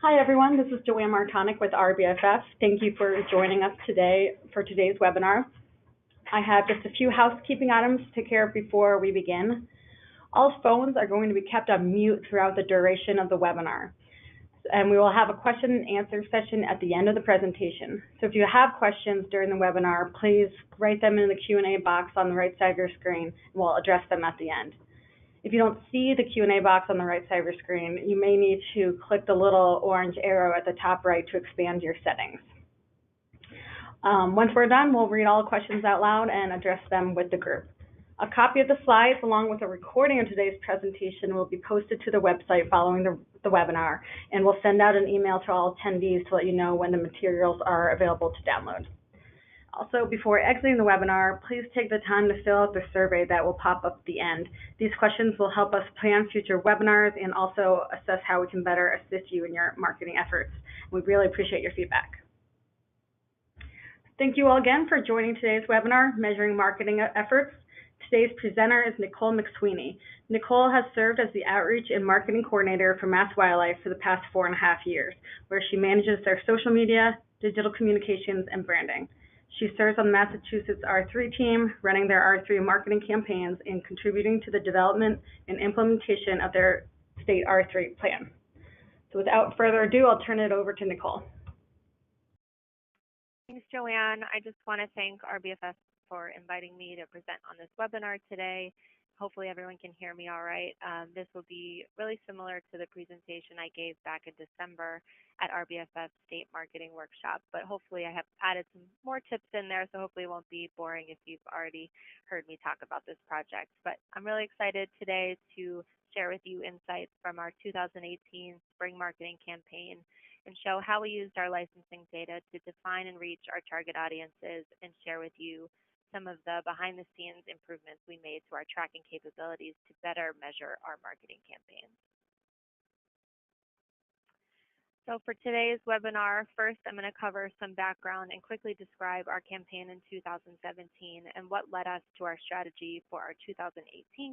Hi everyone, this is Joanne Martonic with RBFF. Thank you for joining us today for today's webinar. I have just a few housekeeping items to take care of before we begin. All phones are going to be kept on mute throughout the duration of the webinar. And we will have a question and answer session at the end of the presentation. So if you have questions during the webinar, please write them in the Q&A box on the right side of your screen, and we'll address them at the end. If you don't see the Q&A box on the right side of your screen, you may need to click the little orange arrow at the top right to expand your settings. Once we're done, we'll read all the questions out loud and address them with the group. A copy of the slides, along with a recording of today's presentation, will be posted to the website following the webinar, and we'll send out an email to all attendees to let you know when the materials are available to download. Also, before exiting the webinar, please take the time to fill out the survey that will pop up at the end. These questions will help us plan future webinars and also assess how we can better assist you in your marketing efforts. We really appreciate your feedback. Thank you all again for joining today's webinar, Measuring Marketing Efforts. Today's presenter is Nicole McSweeney. Nicole has served as the Outreach and Marketing Coordinator for Mass Wildlife for the past 4.5 years, where she manages their social media, digital communications, and branding. She serves on the Massachusetts R3 team, running their R3 marketing campaigns and contributing to the development and implementation of their state R3 plan. So without further ado, I'll turn it over to Nicole. Thanks, Joanne. I just want to thank RBFS for inviting me to present on this webinar today. Hopefully everyone can hear me all right. This will be really similar to the presentation I gave back in December at RBFF State Marketing Workshop, but hopefully I have added some more tips in there, so hopefully it won't be boring if you've already heard me talk about this project. But I'm really excited today to share with you insights from our 2018 spring marketing campaign and show how we used our licensing data to define and reach our target audiences and share with you some of the behind-the-scenes improvements we made to our tracking capabilities to better measure our marketing campaigns. So for today's webinar, first I'm going to cover some background and quickly describe our campaign in 2017 and what led us to our strategy for our 2018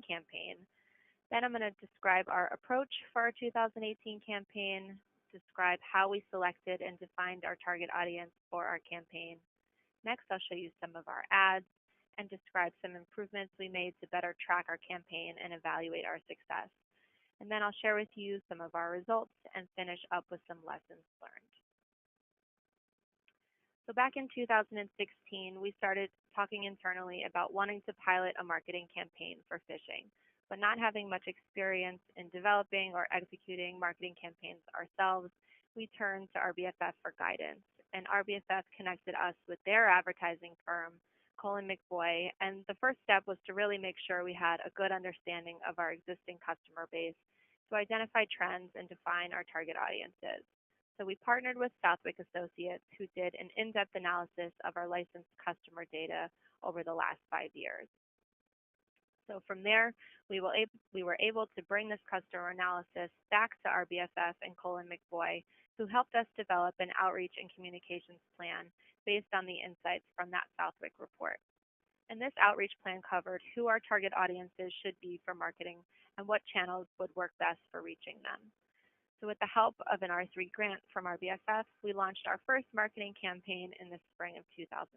campaign. Then I'm going to describe our approach for our 2018 campaign, describe how we selected and defined our target audience for our campaign. Next, I'll show you some of our ads and describe some improvements we made to better track our campaign and evaluate our success. And then I'll share with you some of our results and finish up with some lessons learned. So back in 2016, we started talking internally about wanting to pilot a marketing campaign for fishing, but not having much experience in developing or executing marketing campaigns ourselves, we turned to RBFF for guidance. And RBFF connected us with their advertising firm, Colin McBoy, and the first step was to really make sure we had a good understanding of our existing customer base to identify trends and define our target audiences. So we partnered with Southwick Associates, who did an in-depth analysis of our licensed customer data over the last 5 years. So from there, we were able to bring this customer analysis back to RBFF and Colin McBoy, who helped us develop an outreach and communications plan based on the insights from that Southwick report. And this outreach plan covered who our target audiences should be for marketing and what channels would work best for reaching them. So with the help of an R3 grant from RBFF, we launched our first marketing campaign in the spring of 2017.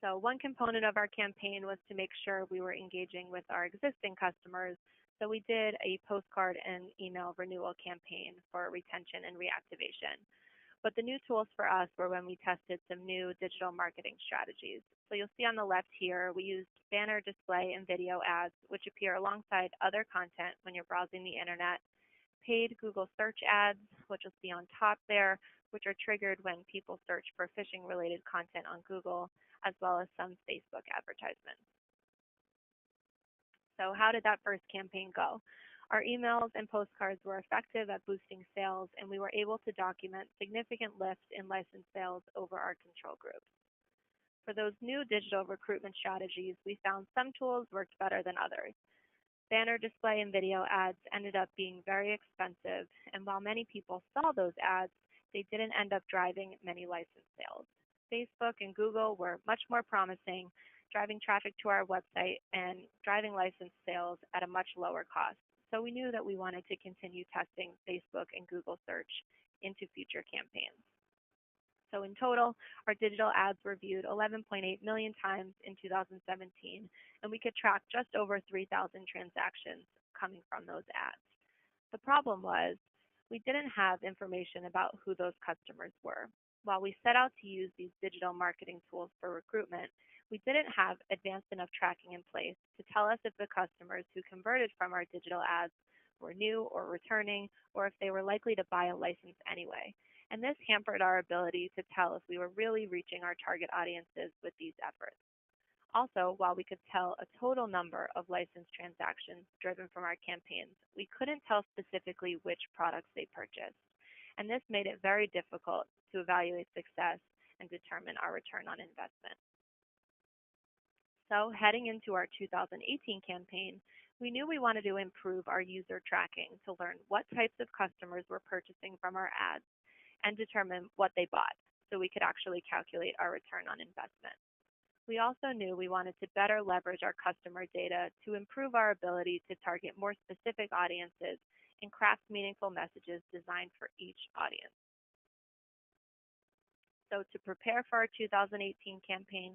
So one component of our campaign was to make sure we were engaging with our existing customers. So we did a postcard and email renewal campaign for retention and reactivation. But the new tools for us were when we tested some new digital marketing strategies. So you'll see on the left here, we used banner display and video ads, which appear alongside other content when you're browsing the internet, paid Google search ads, which you'll see on top there, which are triggered when people search for fishing-related content on Google, as well as some Facebook advertisements. So how did that first campaign go? Our emails and postcards were effective at boosting sales, and we were able to document significant lift in licensed sales over our control groups. For those new digital recruitment strategies, we found some tools worked better than others. Banner display and video ads ended up being very expensive, and while many people saw those ads, they didn't end up driving many licensed sales. Facebook and Google were much more promising, driving traffic to our website and driving licensed sales at a much lower cost. So we knew that we wanted to continue testing Facebook and Google search into future campaigns. So in total, our digital ads were viewed 11.8 million times in 2017, and we could track just over 3,000 transactions coming from those ads. The problem was we didn't have information about who those customers were. While we set out to use these digital marketing tools for recruitment, we didn't have advanced enough tracking in place to tell us if the customers who converted from our digital ads were new or returning, or if they were likely to buy a license anyway. And this hampered our ability to tell if we were really reaching our target audiences with these efforts. Also, while we could tell a total number of licensed transactions driven from our campaigns, we couldn't tell specifically which products they purchased. And this made it very difficult to evaluate success and determine our return on investment. So heading into our 2018 campaign, we knew we wanted to improve our user tracking to learn what types of customers were purchasing from our ads and determine what they bought so we could actually calculate our return on investment. We also knew we wanted to better leverage our customer data to improve our ability to target more specific audiences and craft meaningful messages designed for each audience. So to prepare for our 2018 campaign,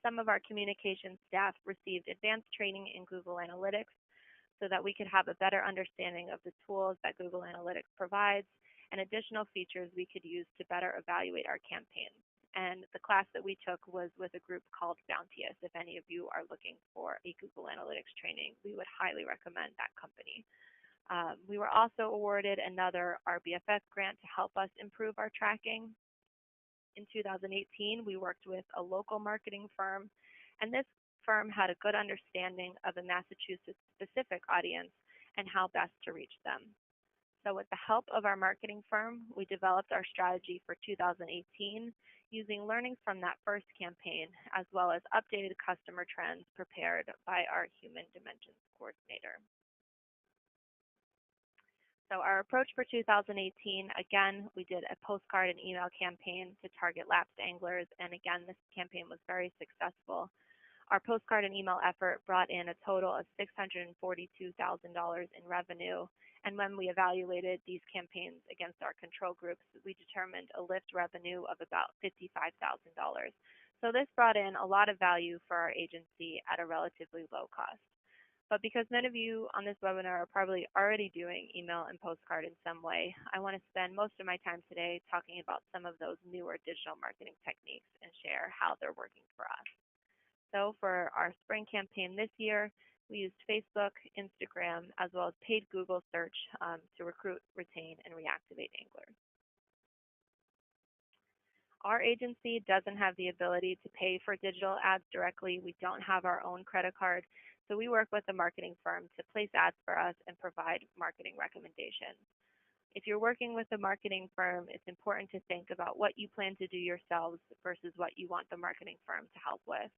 some of our communications staff received advanced training in Google Analytics so that we could have a better understanding of the tools that Google Analytics provides and additional features we could use to better evaluate our campaigns. And the class that we took was with a group called Bounteous. If any of you are looking for a Google Analytics training, we would highly recommend that company. We were also awarded another RBFF grant to help us improve our tracking. In 2018, we worked with a local marketing firm, and this firm had a good understanding of the Massachusetts-specific audience and how best to reach them. So with the help of our marketing firm, we developed our strategy for 2018 using learnings from that first campaign, as well as updated customer trends prepared by our Human Dimensions Coordinator. So our approach for 2018, again, we did a postcard and email campaign to target lapsed anglers, and again, this campaign was very successful. Our postcard and email effort brought in a total of $642,000 in revenue, and when we evaluated these campaigns against our control groups, we determined a lift revenue of about $55,000. So this brought in a lot of value for our agency at a relatively low cost. But because many of you on this webinar are probably already doing email and postcard in some way, I want to spend most of my time today talking about some of those newer digital marketing techniques and share how they're working for us. So for our spring campaign this year, we used Facebook, Instagram, as well as paid Google search to recruit, retain, and reactivate anglers. Our agency doesn't have the ability to pay for digital ads directly. We don't have our own credit card. So we work with a marketing firm to place ads for us and provide marketing recommendations. If you're working with a marketing firm, it's important to think about what you plan to do yourselves versus what you want the marketing firm to help with.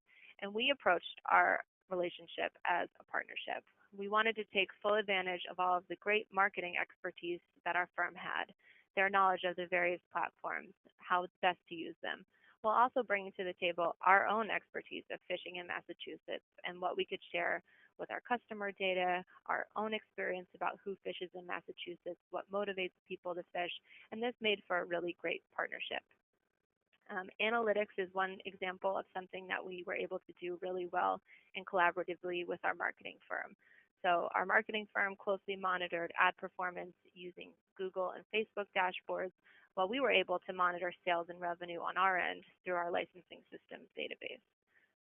And we approached our relationship as a partnership. We wanted to take full advantage of all of the great marketing expertise that our firm had, their knowledge of the various platforms, how best to use them, while also bringing to the table our own expertise of fishing in Massachusetts and what we could share with our customer data, our own experience about who fishes in Massachusetts, what motivates people to fish, and this made for a really great partnership. Analytics is one example of something that we were able to do really well and collaboratively with our marketing firm. So our marketing firm closely monitored ad performance using Google and Facebook dashboards, while we were able to monitor sales and revenue on our end through our licensing systems database.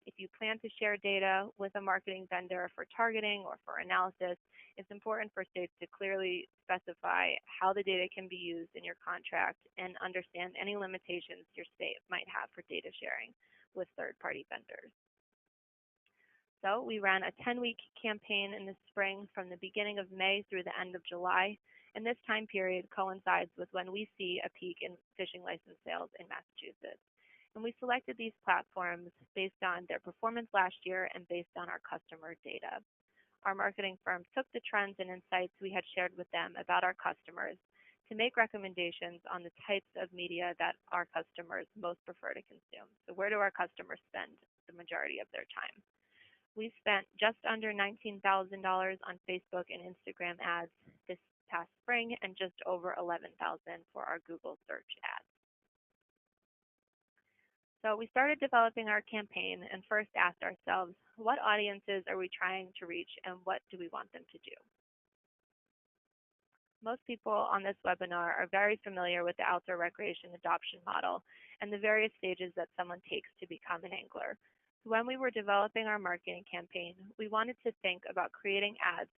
If you plan to share data with a marketing vendor for targeting or for analysis, it's important for states to clearly specify how the data can be used in your contract and understand any limitations your state might have for data sharing with third-party vendors. So we ran a 10-week campaign in the spring from the beginning of May through the end of July, and this time period coincides with when we see a peak in fishing license sales in Massachusetts. And we selected these platforms based on their performance last year and based on our customer data. Our marketing firm took the trends and insights we had shared with them about our customers to make recommendations on the types of media that our customers most prefer to consume. So where do our customers spend the majority of their time? We spent just under $19,000 on Facebook and Instagram ads this past spring and just over $11,000 for our Google search ads. So we started developing our campaign and first asked ourselves, what audiences are we trying to reach and what do we want them to do? Most people on this webinar are very familiar with the outdoor recreation adoption model and the various stages that someone takes to become an angler. When we were developing our marketing campaign, we wanted to think about creating ads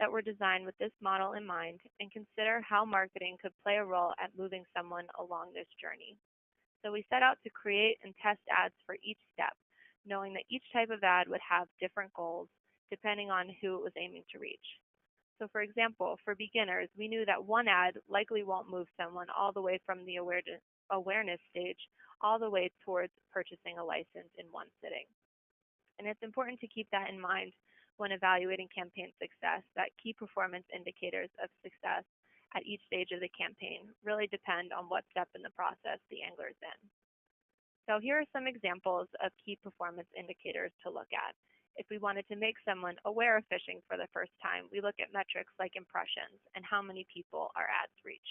that were designed with this model in mind and consider how marketing could play a role at moving someone along this journey. So we set out to create and test ads for each step, knowing that each type of ad would have different goals depending on who it was aiming to reach. So for example, for beginners, we knew that one ad likely won't move someone all the way from the awareness stage all the way towards purchasing a license in one sitting. And it's important to keep that in mind when evaluating campaign success, that key performance indicators of success at each stage of the campaign really depend on what step in the process the angler is in. So here are some examples of key performance indicators to look at. If we wanted to make someone aware of fishing for the first time, we look at metrics like impressions and how many people our ads reach.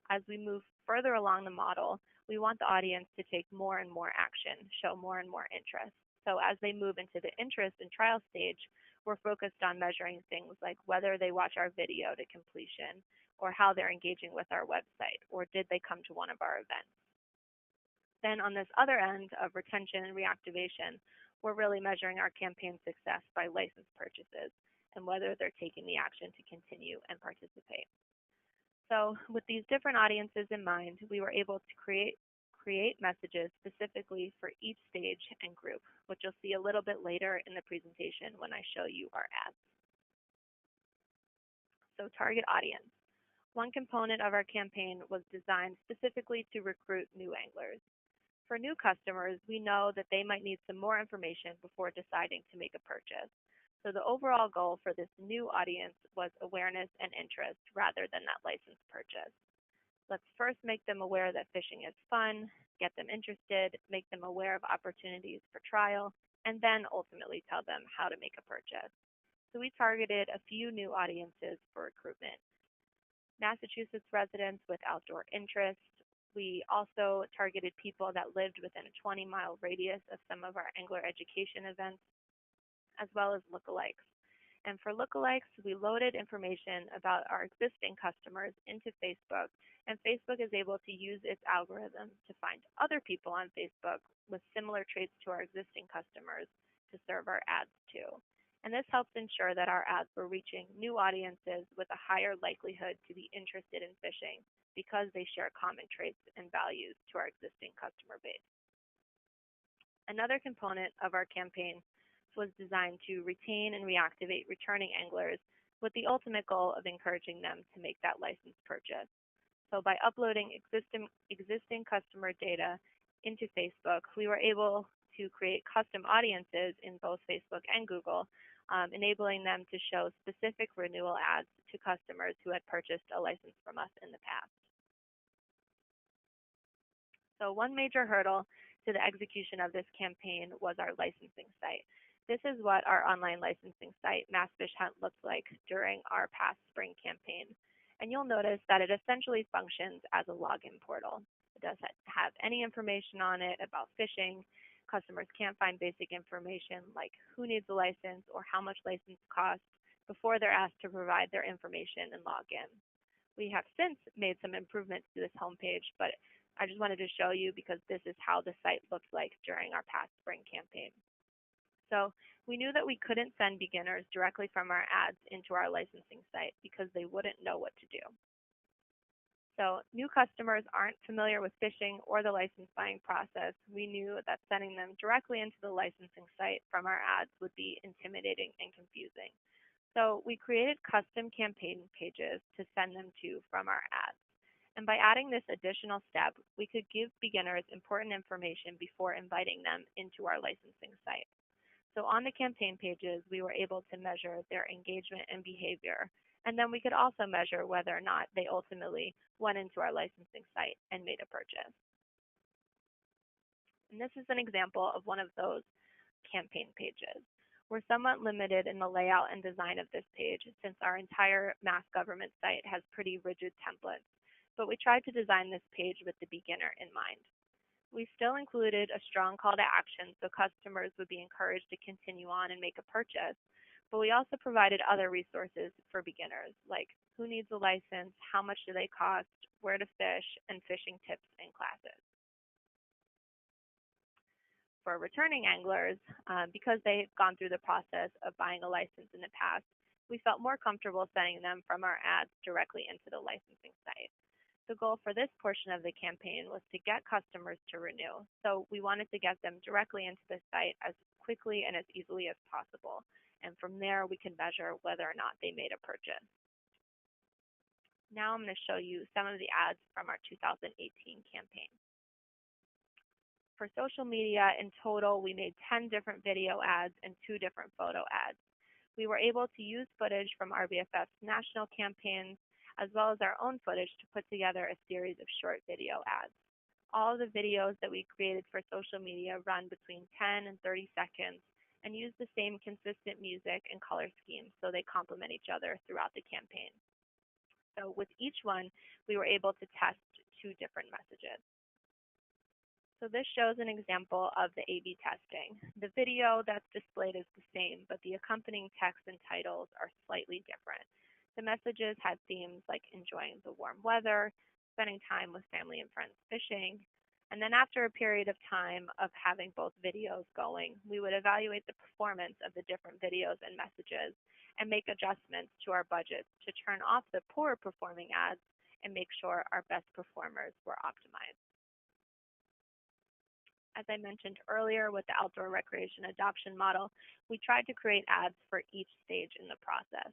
As we move further along the model, we want the audience to take more and more action, show more and more interest. So as they move into the interest and trial stage, we're focused on measuring things like whether they watch our video to completion, or how they're engaging with our website, or did they come to one of our events. Then on this other end of retention and reactivation, we're really measuring our campaign success by license purchases and whether they're taking the action to continue and participate. So with these different audiences in mind, we were able to create messages specifically for each stage and group, which you'll see a little bit later in the presentation when I show you our ads. So target audience. One component of our campaign was designed specifically to recruit new anglers. For new customers, we know that they might need some more information before deciding to make a purchase. So the overall goal for this new audience was awareness and interest rather than that license purchase. Let's first make them aware that fishing is fun, get them interested, make them aware of opportunities for trial, and then ultimately tell them how to make a purchase. So we targeted a few new audiences for recruitment. Massachusetts residents with outdoor interests. We also targeted people that lived within a 20-mile radius of some of our angler education events, as well as lookalikes. And for lookalikes, we loaded information about our existing customers into Facebook, and Facebook is able to use its algorithm to find other people on Facebook with similar traits to our existing customers to serve our ads to. And this helps ensure that our ads were reaching new audiences with a higher likelihood to be interested in fishing because they share common traits and values to our existing customer base. Another component of our campaign was designed to retain and reactivate returning anglers with the ultimate goal of encouraging them to make that license purchase. So by uploading existing customer data into Facebook, we were able to create custom audiences in both Facebook and Google, enabling them to show specific renewal ads to customers who had purchased a license from us in the past. So one major hurdle to the execution of this campaign was our licensing site. This is what our online licensing site, Mass Fish Hunt, looked like during our past spring campaign. And you'll notice that it essentially functions as a login portal. It doesn't have any information on it about fishing. Customers can't find basic information like who needs a license or how much license costs before they're asked to provide their information and log in. We have since made some improvements to this homepage, but I just wanted to show you because this is how the site looked like during our past spring campaign. So we knew that we couldn't send beginners directly from our ads into our licensing site because they wouldn't know what to do. So new customers aren't familiar with fishing or the license buying process. We knew that sending them directly into the licensing site from our ads would be intimidating and confusing. So we created custom campaign pages to send them to from our ads. And by adding this additional step, we could give beginners important information before inviting them into our licensing site. So on the campaign pages, we were able to measure their engagement and behavior. And then we could also measure whether or not they ultimately went into our licensing site and made a purchase. And this is an example of one of those campaign pages. We're somewhat limited in the layout and design of this page since our entire mass government site has pretty rigid templates, but we tried to design this page with the beginner in mind. We still included a strong call to action so customers would be encouraged to continue on and make a purchase, but we also provided other resources for beginners, like who needs a license, how much do they cost, where to fish, and fishing tips and classes. For returning anglers, because they've gone through the process of buying a license in the past, we felt more comfortable sending them from our ads directly into the licensing site. The goal for this portion of the campaign was to get customers to renew, so we wanted to get them directly into the site as quickly and as easily as possible, and from there we can measure whether or not they made a purchase. Now I'm going to show you some of the ads from our 2018 campaign. For social media, in total, we made 10 different video ads and 2 different photo ads. We were able to use footage from RBFF's national campaigns, as well as our own footage to put together a series of short video ads. All of the videos that we created for social media run between 10 and 30 seconds and use the same consistent music and color schemes so they complement each other throughout the campaign. So with each one, we were able to test 2 different messages. So this shows an example of the A/B testing. The video that's displayed is the same, but the accompanying text and titles are slightly different. The messages had themes like enjoying the warm weather, spending time with family and friends fishing, and then after a period of time of having both videos going, we would evaluate the performance of the different videos and messages and make adjustments to our budgets to turn off the poorer performing ads and make sure our best performers were optimized. As I mentioned earlier with the outdoor recreation adoption model, we tried to create ads for each stage in the process.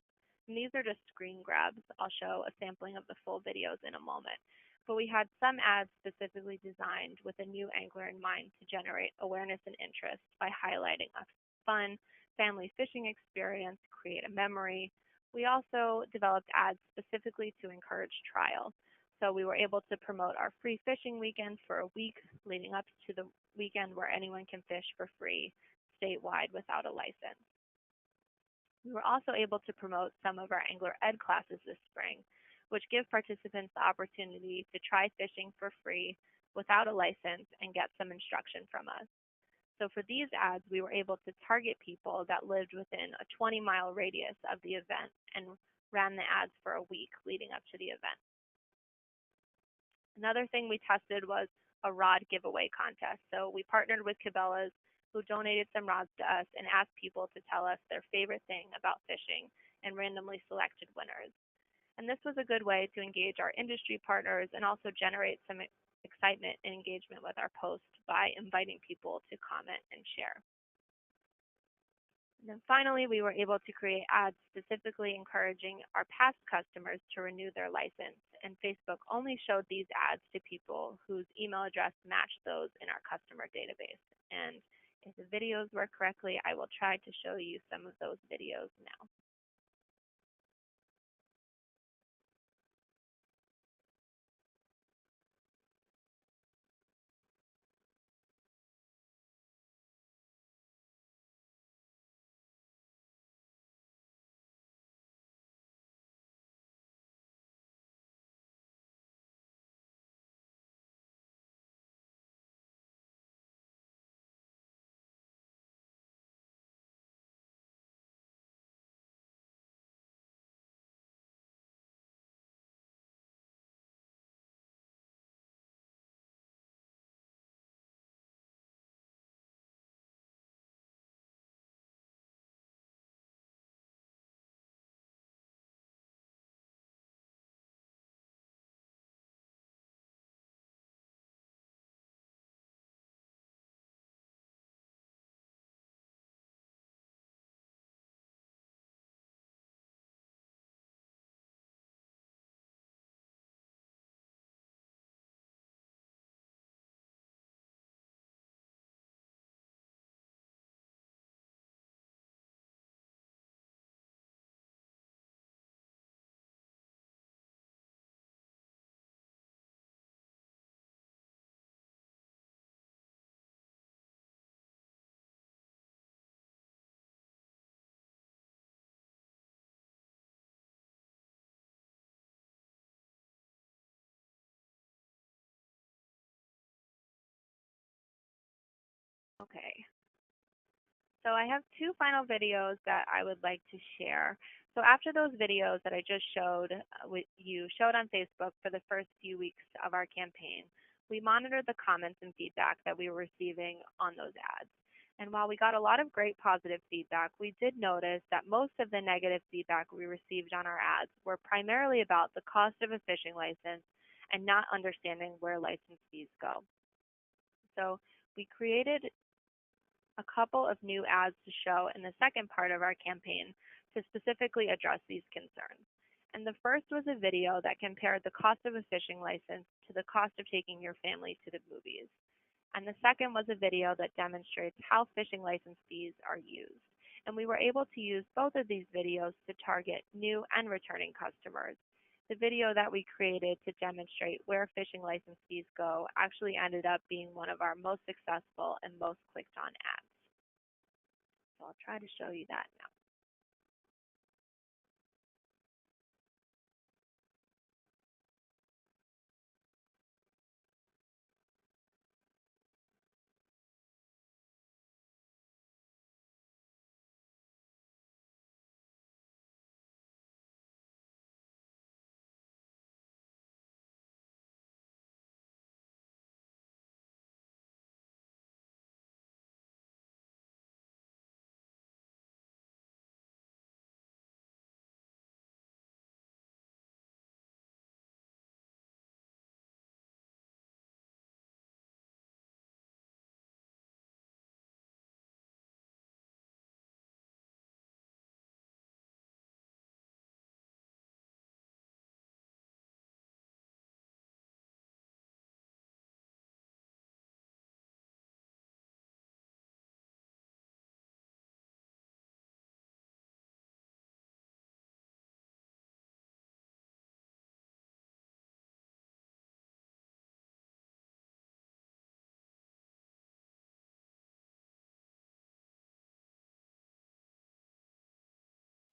And these are just screen grabs. I'll show a sampling of the full videos in a moment. But we had some ads specifically designed with a new angler in mind to generate awareness and interest by highlighting a fun family fishing experience, create a memory. We also developed ads specifically to encourage trial. So we were able to promote our free fishing weekends for a week leading up to the weekend where anyone can fish for free statewide without a license. We were also able to promote some of our Angler Ed classes this spring, which give participants the opportunity to try fishing for free without a license and get some instruction from us. So for these ads, we were able to target people that lived within a 20-mile radius of the event and ran the ads for a week leading up to the event. Another thing we tested was a rod giveaway contest. So we partnered with Cabela's, who donated some rods to us and asked people to tell us their favorite thing about fishing and randomly selected winners. And this was a good way to engage our industry partners and also generate some excitement and engagement with our post by inviting people to comment and share. And then finally, we were able to create ads specifically encouraging our past customers to renew their license. And Facebook only showed these ads to people whose email address matched those in our customer database. And if the videos work correctly, I will try to show you some of those videos now. Okay. So I have two final videos that I would like to share. So after those videos that I just showed, showed on Facebook for the first few weeks of our campaign, we monitored the comments and feedback that we were receiving on those ads. And while we got a lot of great positive feedback, we did notice that most of the negative feedback we received on our ads were primarily about the cost of a fishing license and not understanding where license fees go. So we created a couple of new ads to show in the second part of our campaign to specifically address these concerns. And the first was a video that compared the cost of a fishing license to the cost of taking your family to the movies. And the second was a video that demonstrates how fishing license fees are used. And we were able to use both of these videos to target new and returning customers. The video that we created to demonstrate where fishing license fees go actually ended up being one of our most successful and most clicked on ads. So I'll try to show you that now.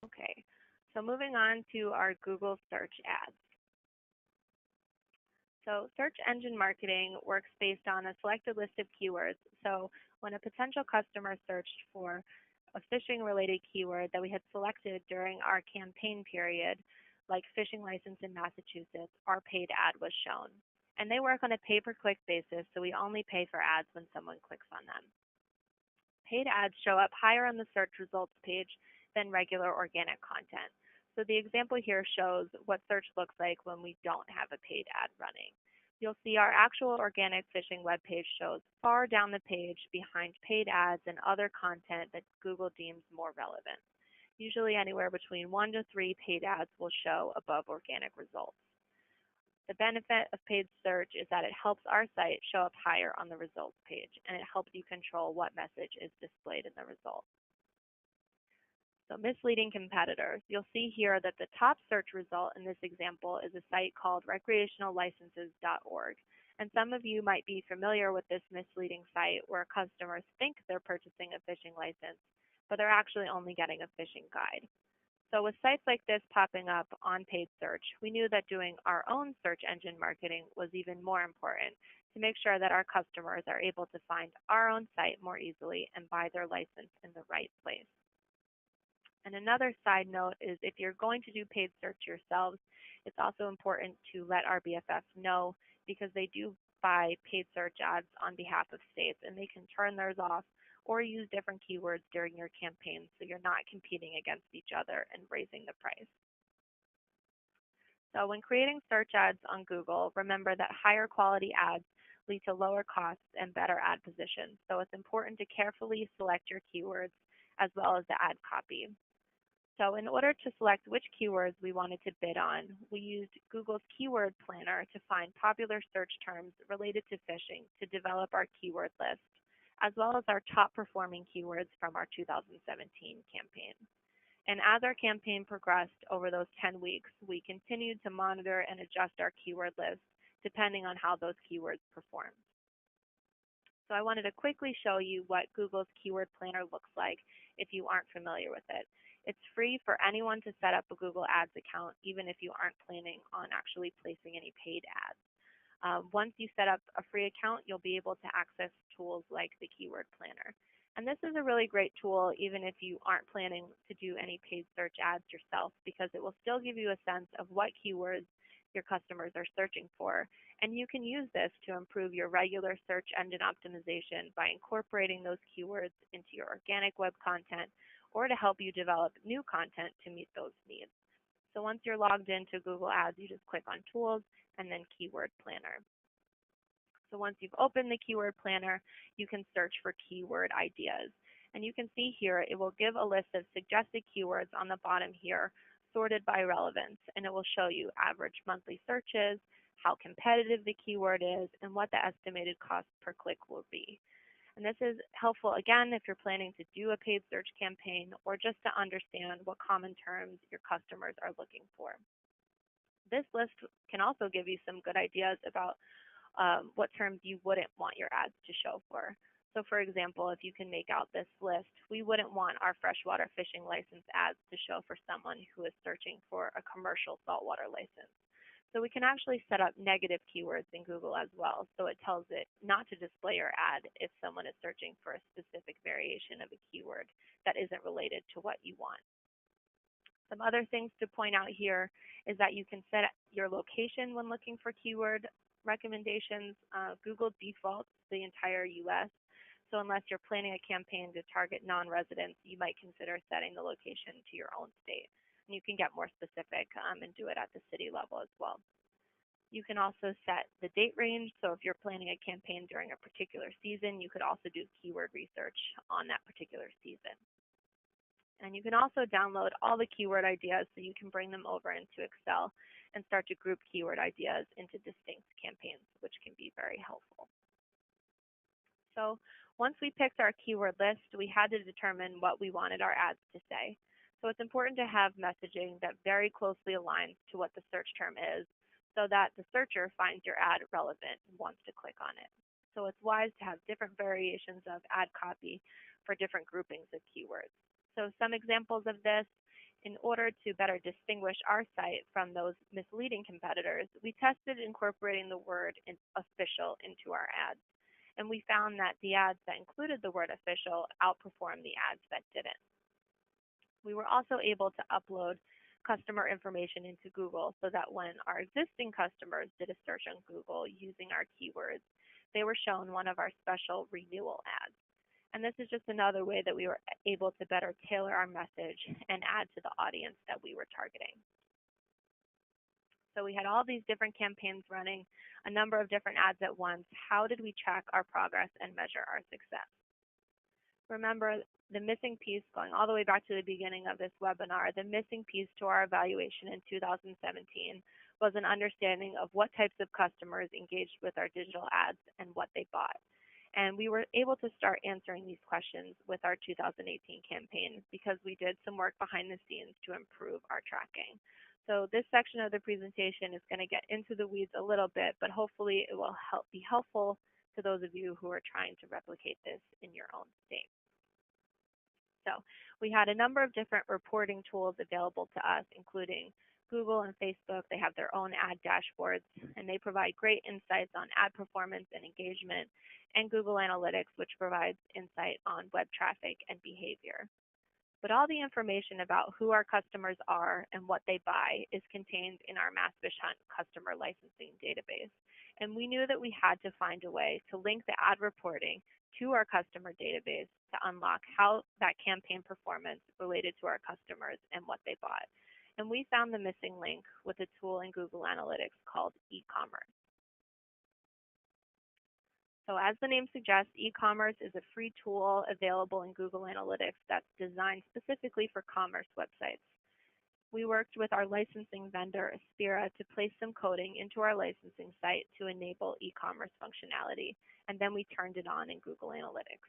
Okay, so moving on to our Google search ads. So search engine marketing works based on a selected list of keywords. So when a potential customer searched for a fishing related keyword that we had selected during our campaign period, like fishing license in Massachusetts, our paid ad was shown. And they work on a pay-per-click basis, so we only pay for ads when someone clicks on them. Paid ads show up higher on the search results page than regular organic content. So the example here shows what search looks like when we don't have a paid ad running. You'll see our actual organic fishing webpage shows far down the page behind paid ads and other content that Google deems more relevant. Usually anywhere between 1 to 3 paid ads will show above organic results. The benefit of paid search is that it helps our site show up higher on the results page, and it helps you control what message is displayed in the results. So misleading competitors. You'll see here that the top search result in this example is a site called recreationallicenses.org. And some of you might be familiar with this misleading site where customers think they're purchasing a fishing license, but they're actually only getting a fishing guide. So with sites like this popping up on paid search, we knew that doing our own search engine marketing was even more important to make sure that our customers are able to find our own site more easily and buy their license in the right place. And another side note is if you're going to do paid search yourselves, it's also important to let our BFFs know because they do buy paid search ads on behalf of states and they can turn theirs off or use different keywords during your campaign so you're not competing against each other and raising the price. So when creating search ads on Google, remember that higher quality ads lead to lower costs and better ad positions. So it's important to carefully select your keywords as well as the ad copy. So in order to select which keywords we wanted to bid on, we used Google's Keyword Planner to find popular search terms related to fishing to develop our keyword list, as well as our top performing keywords from our 2017 campaign. And as our campaign progressed over those 10 weeks, we continued to monitor and adjust our keyword list depending on how those keywords performed. So I wanted to quickly show you what Google's Keyword Planner looks like if you aren't familiar with it. It's free for anyone to set up a Google Ads account, even if you aren't planning on actually placing any paid ads. Once you set up a free account, you'll be able to access tools like the Keyword Planner. And this is a really great tool even if you aren't planning to do any paid search ads yourself, because it will still give you a sense of what keywords your customers are searching for. And you can use this to improve your regular search engine optimization by incorporating those keywords into your organic web content, or to help you develop new content to meet those needs. So once you're logged into Google Ads, you just click on Tools and then Keyword Planner. So once you've opened the Keyword Planner, you can search for keyword ideas. And you can see here, it will give a list of suggested keywords on the bottom here, sorted by relevance, and it will show you average monthly searches, how competitive the keyword is, and what the estimated cost per click will be. And this is helpful, again, if you're planning to do a paid search campaign or just to understand what common terms your customers are looking for. This list can also give you some good ideas about what terms you wouldn't want your ads to show for. So for example, if you can make out this list, we wouldn't want our freshwater fishing license ads to show for someone who is searching for a commercial saltwater license. So we can actually set up negative keywords in Google as well. So it tells it not to display your ad if someone is searching for a specific variation of a keyword that isn't related to what you want. Some other things to point out here is that you can set your location when looking for keyword recommendations. Google defaults the entire US, so unless you're planning a campaign to target non-residents, you might consider setting the location to your own state. And you can get more specific and do it at the city level as well. You can also set the date range, so if you're planning a campaign during a particular season, you could also do keyword research on that particular season. And you can also download all the keyword ideas so you can bring them over into Excel and start to group keyword ideas into distinct campaigns, which can be very helpful. So once we picked our keyword list, we had to determine what we wanted our ads to say. So it's important to have messaging that very closely aligns to what the search term is, so that the searcher finds your ad relevant and wants to click on it. So it's wise to have different variations of ad copy for different groupings of keywords. So some examples of this: in order to better distinguish our site from those misleading competitors, we tested incorporating the word official into our ads. And we found that the ads that included the word official outperformed the ads that didn't. We were also able to upload customer information into Google so that when our existing customers did a search on Google using our keywords, they were shown one of our special renewal ads. And this is just another way that we were able to better tailor our message and add to the audience that we were targeting. So we had all these different campaigns running, a number of different ads at once. How did we track our progress and measure our success? Remember, the missing piece, going all the way back to the beginning of this webinar, the missing piece to our evaluation in 2017 was an understanding of what types of customers engaged with our digital ads and what they bought. And we were able to start answering these questions with our 2018 campaign because we did some work behind the scenes to improve our tracking. So this section of the presentation is going to get into the weeds a little bit, but hopefully it will be helpful to those of you who are trying to replicate this in your own state. So we had a number of different reporting tools available to us, including Google and Facebook. They have their own ad dashboards, and they provide great insights on ad performance and engagement, and Google Analytics, which provides insight on web traffic and behavior. But all the information about who our customers are and what they buy is contained in our Massfish Hunt customer licensing database. And we knew that we had to find a way to link the ad reporting to our customer database to unlock how that campaign performance related to our customers and what they bought. And we found the missing link with a tool in Google Analytics called e-commerce. So as the name suggests, e-commerce is a free tool available in Google Analytics that's designed specifically for commerce websites. We worked with our licensing vendor, Aspira, to place some coding into our licensing site to enable e-commerce functionality, and then we turned it on in Google Analytics.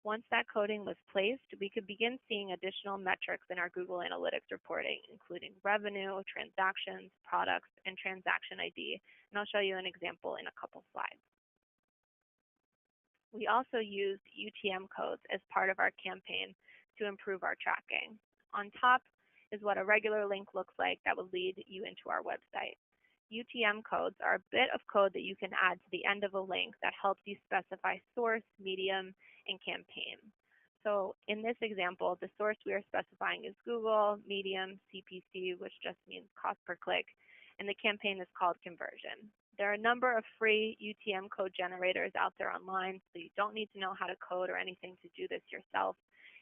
Once that coding was placed, we could begin seeing additional metrics in our Google Analytics reporting, including revenue, transactions, products, and transaction ID, and I'll show you an example in a couple slides. We also used UTM codes as part of our campaign to improve our tracking. On top is what a regular link looks like that will lead you into our website. UTM codes are a bit of code that you can add to the end of a link that helps you specify source, medium, and campaign. So in this example, the source we are specifying is Google, medium, CPC, which just means cost per click, and the campaign is called conversion. There are a number of free UTM code generators out there online, so you don't need to know how to code or anything to do this yourself.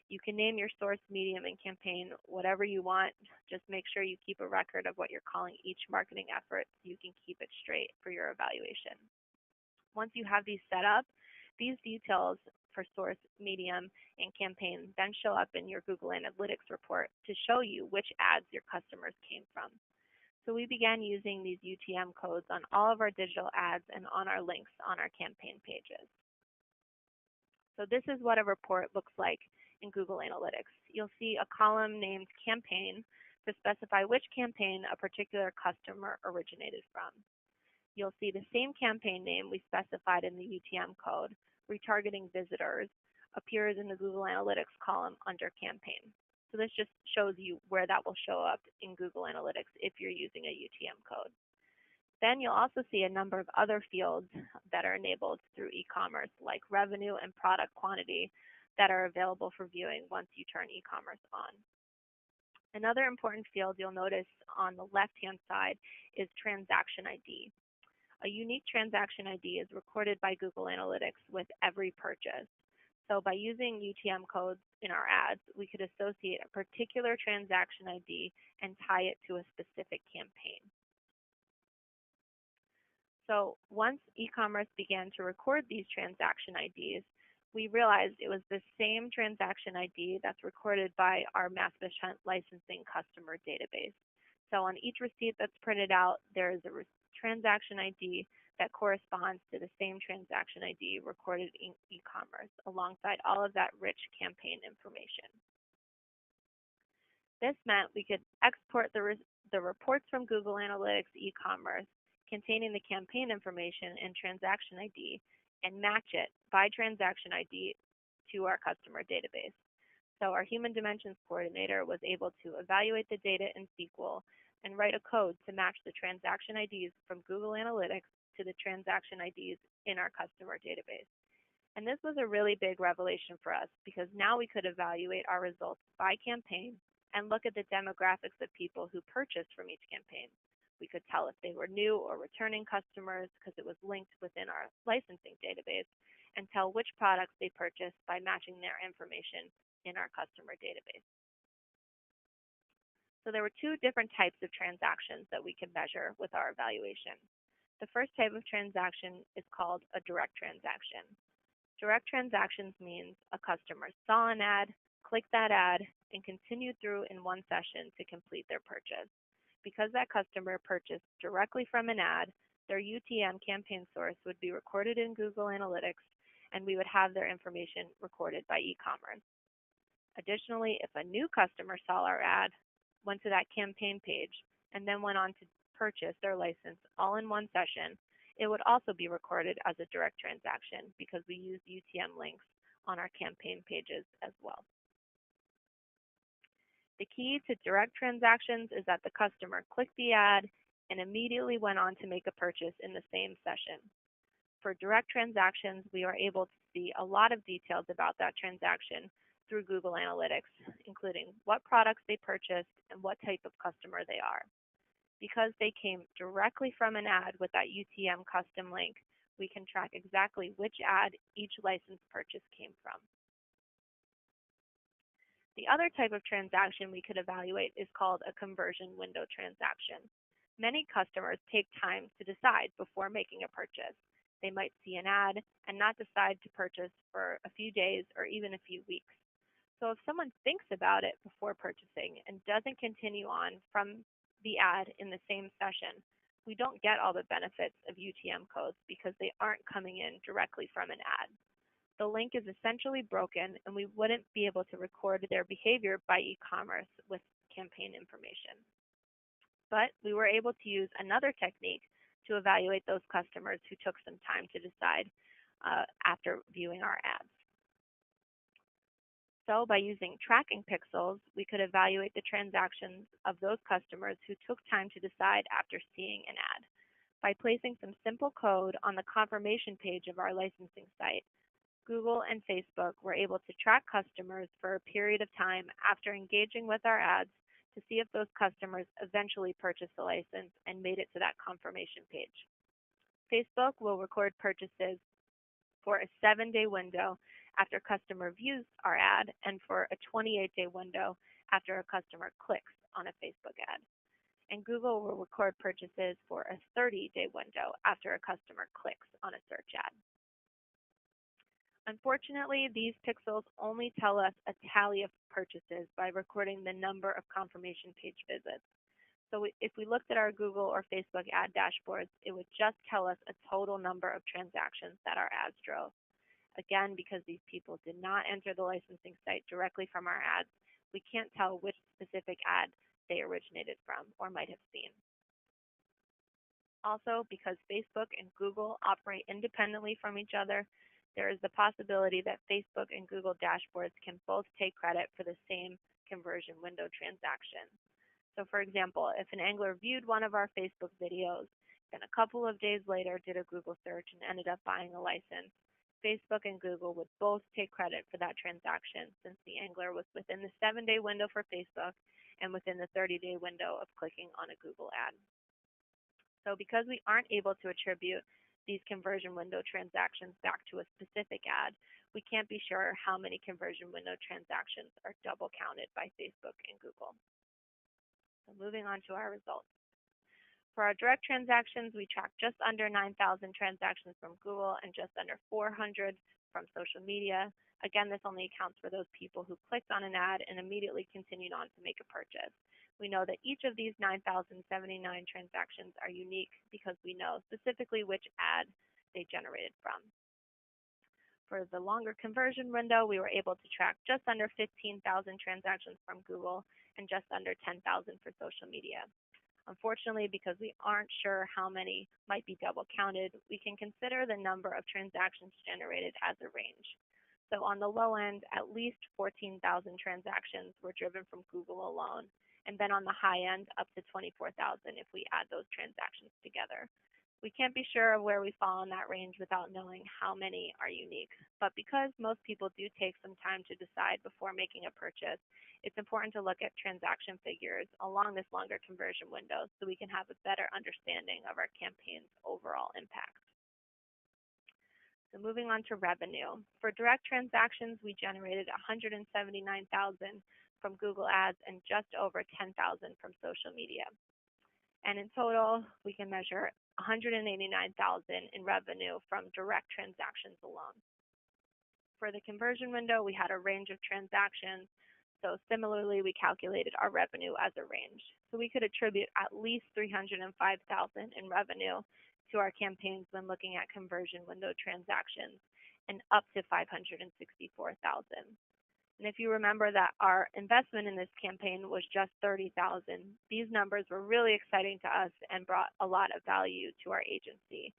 You can name your source, medium, and campaign whatever you want. Just make sure you keep a record of what you're calling each marketing effort so you can keep it straight for your evaluation. Once you have these set up, these details for source, medium, and campaign then show up in your Google Analytics report to show you which ads your customers came from. So we began using these UTM codes on all of our digital ads and on our links on our campaign pages. So this is what a report looks like in Google Analytics. You'll see a column named campaign to specify which campaign a particular customer originated from. You'll see the same campaign name we specified in the UTM code, retargeting visitors, appears in the Google Analytics column under campaign. So this just shows you where that will show up in Google Analytics if you're using a UTM code. Then you'll also see a number of other fields that are enabled through e-commerce, like revenue and product quantity, that are available for viewing once you turn e-commerce on. Another important field you'll notice on the left-hand side is transaction ID. A unique transaction ID is recorded by Google Analytics with every purchase. So by using UTM codes in our ads, we could associate a particular transaction ID and tie it to a specific campaign. So once e-commerce began to record these transaction IDs, we realized it was the same transaction ID that's recorded by our Mass Fish Hunt licensing customer database. So on each receipt that's printed out, there is a transaction ID that corresponds to the same transaction ID recorded in e-commerce, alongside all of that rich campaign information. This meant we could export the reports from Google Analytics e-commerce containing the campaign information and transaction ID and match it by transaction ID to our customer database. So our Human Dimensions Coordinator was able to evaluate the data in SQL and write a code to match the transaction IDs from Google Analytics to the transaction IDs in our customer database. And this was a really big revelation for us because now we could evaluate our results by campaign and look at the demographics of people who purchased from each campaign. We could tell if they were new or returning customers because it was linked within our licensing database, and tell which products they purchased by matching their information in our customer database. So there were two different types of transactions that we could measure with our evaluation. The first type of transaction is called a direct transaction. Direct transactions means a customer saw an ad, clicked that ad, and continued through in one session to complete their purchase. Because that customer purchased directly from an ad, their UTM campaign source would be recorded in Google Analytics, and we would have their information recorded by e-commerce. Additionally, if a new customer saw our ad, went to that campaign page, and then went on to purchase their license all in one session, it would also be recorded as a direct transaction because we use UTM links on our campaign pages as well. The key to direct transactions is that the customer clicked the ad and immediately went on to make a purchase in the same session. For direct transactions, we are able to see a lot of details about that transaction through Google Analytics, including what products they purchased and what type of customer they are. Because they came directly from an ad with that UTM custom link, we can track exactly which ad each license purchase came from. The other type of transaction we could evaluate is called a conversion window transaction. Many customers take time to decide before making a purchase. They might see an ad and not decide to purchase for a few days or even a few weeks. So if someone thinks about it before purchasing and doesn't continue on from the ad in the same session, we don't get all the benefits of UTM codes because they aren't coming in directly from an ad. The link is essentially broken, and we wouldn't be able to record their behavior by e-commerce with campaign information. But we were able to use another technique to evaluate those customers who took some time to decide after viewing our ads. So by using tracking pixels, we could evaluate the transactions of those customers who took time to decide after seeing an ad. By placing some simple code on the confirmation page of our licensing site, Google and Facebook were able to track customers for a period of time after engaging with our ads to see if those customers eventually purchased the license and made it to that confirmation page. Facebook will record purchases for a 7-day window after a customer views our ad and for a 28-day window after a customer clicks on a Facebook ad. And Google will record purchases for a 30-day window after a customer clicks on a search ad. Unfortunately, these pixels only tell us a tally of purchases by recording the number of confirmation page visits. So if we looked at our Google or Facebook ad dashboards, it would just tell us a total number of transactions that our ads drove. Again, because these people did not enter the licensing site directly from our ads, we can't tell which specific ad they originated from or might have seen. Also, because Facebook and Google operate independently from each other, there is the possibility that Facebook and Google dashboards can both take credit for the same conversion window transaction. So for example, if an angler viewed one of our Facebook videos, then a couple of days later did a Google search and ended up buying a license, Facebook and Google would both take credit for that transaction since the angler was within the 7-day window for Facebook and within the 30-day window of clicking on a Google ad. So because we aren't able to attribute these conversion window transactions back to a specific ad, we can't be sure how many conversion window transactions are double counted by Facebook and Google. So moving on to our results. For our direct transactions, we tracked just under 9,000 transactions from Google and just under 400 from social media. Again, this only accounts for those people who clicked on an ad and immediately continued on to make a purchase. We know that each of these 9,079 transactions are unique because we know specifically which ad they generated from. For the longer conversion window, we were able to track just under 15,000 transactions from Google and just under 10,000 for social media. Unfortunately, because we aren't sure how many might be double counted, we can consider the number of transactions generated as a range. So on the low end, at least 14,000 transactions were driven from Google alone, and then on the high end, up to 24,000 if we add those transactions together. We can't be sure of where we fall in that range without knowing how many are unique. But because most people do take some time to decide before making a purchase, it's important to look at transaction figures along this longer conversion window so we can have a better understanding of our campaign's overall impact. So moving on to revenue. For direct transactions, we generated $179,000 from Google Ads and just over $10,000 from social media. And in total, we can measure $189,000 in revenue from direct transactions alone. For the conversion window, we had a range of transactions. So similarly, we calculated our revenue as a range. So we could attribute at least $305,000 in revenue to our campaigns when looking at conversion window transactions and up to $564,000. And if you remember that our investment in this campaign was just $30,000, these numbers were really exciting to us and brought a lot of value to our agency.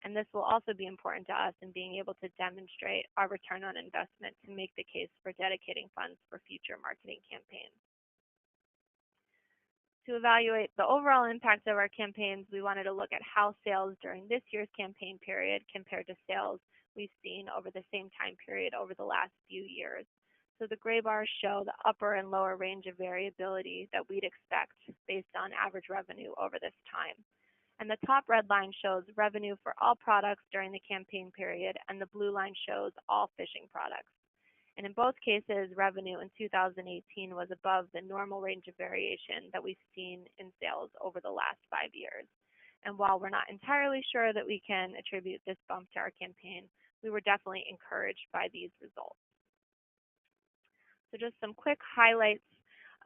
And this will also be important to us in being able to demonstrate our return on investment to make the case for dedicating funds for future marketing campaigns. To evaluate the overall impact of our campaigns, we wanted to look at how sales during this year's campaign period compared to sales we've seen over the same time period over the last few years. So the gray bars show the upper and lower range of variability that we'd expect based on average revenue over this time. And the top red line shows revenue for all products during the campaign period, and the blue line shows all fishing products. And in both cases, revenue in 2018 was above the normal range of variation that we've seen in sales over the last 5 years. And while we're not entirely sure that we can attribute this bump to our campaign, we were definitely encouraged by these results. So just some quick highlights.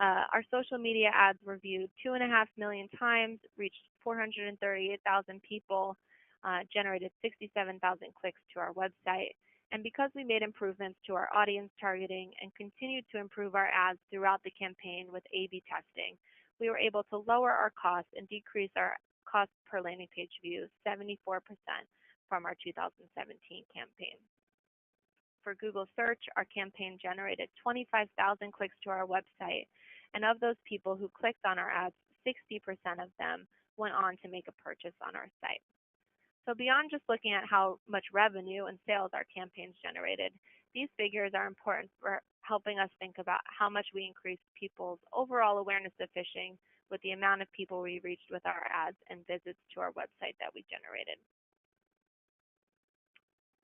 Our social media ads were viewed 2.5 million times, reached 438,000 people, generated 67,000 clicks to our website. And because we made improvements to our audience targeting and continued to improve our ads throughout the campaign with A/B testing, we were able to lower our costs and decrease our cost per landing page view 74% from our 2017 campaign. For Google search, our campaign generated 25,000 clicks to our website, and of those people who clicked on our ads, 60% of them went on to make a purchase on our site. So beyond just looking at how much revenue and sales our campaigns generated, these figures are important for helping us think about how much we increased people's overall awareness of fishing with the amount of people we reached with our ads and visits to our website that we generated.